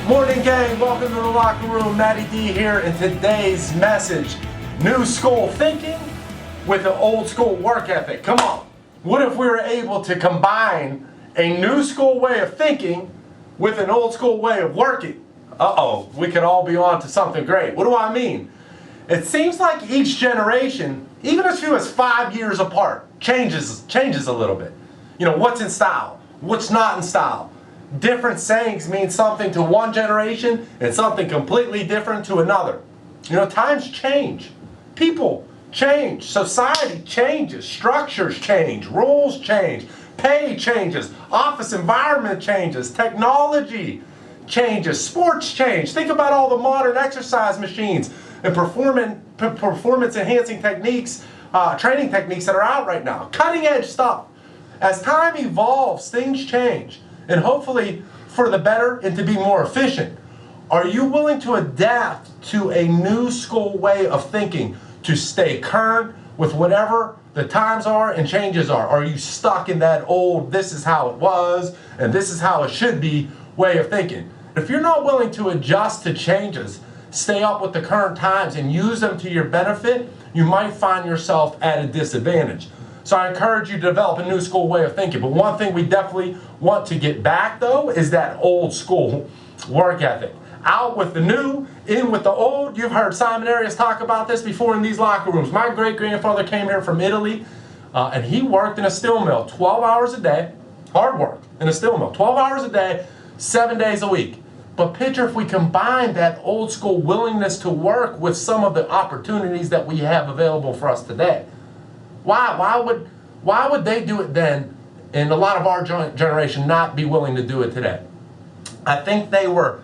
Morning gang, welcome to the locker room. Matty D here, and today's message, new school thinking with an old school work ethic. Come on, what if we were able to combine a new school way of thinking with an old school way of working? Uh-oh, we could all be on to something great. What do I mean? It seems like each generation, even as few as 5 years apart, changes a little bit. You know, what's in style, what's not in style. Different sayings mean something to one generation and something completely different to another. You know, times change. People change. Society changes. Structures change. Rules change. Pay changes. Office environment changes. Technology changes. Sports change. Think about all the modern exercise machines and performance enhancing techniques, training techniques that are out right now. Cutting edge stuff. As time evolves, things change. And hopefully for the better and to be more efficient. Are you willing to adapt to a new school way of thinking to stay current with whatever the times are and changes are? Are you stuck in that old, this is how it was and this is how it should be way of thinking? If you're not willing to adjust to changes, stay up with the current times and use them to your benefit, you might find yourself at a disadvantage. So I encourage you to develop a new school way of thinking. But one thing we definitely want to get back, though, is that old school work ethic. Out with the new, in with the old. You've heard Simon Arias talk about this before in these locker rooms. My great-grandfather came here from Italy, and he worked in a steel mill 12 hours a day. Hard work in a steel mill. 12 hours a day, 7 days a week. But picture if we combine that old school willingness to work with some of the opportunities that we have available for us today. Why would they do it then and a lot of our generation not be willing to do it today? I think they were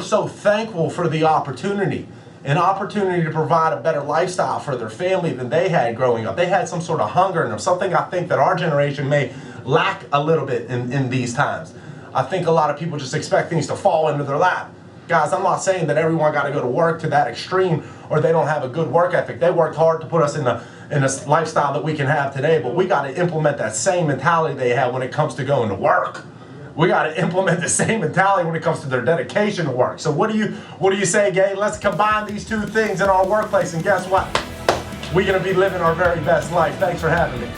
so thankful for the opportunity, an opportunity to provide a better lifestyle for their family than they had growing up. They had some sort of hunger in them, something I think that our generation may lack a little bit in these times. I think a lot of people just expect things to fall into their lap. Guys, I'm not saying that everyone got to go to work to that extreme or they don't have a good work ethic. They worked hard to put us in this lifestyle that we can have today, but we got to implement that same mentality they had when it comes to going to work. We got to implement the same mentality when it comes to their dedication to work. So what do you say, Gabe? Let's combine these two things in our workplace, and guess what? We're going to be living our very best life. Thanks for having me.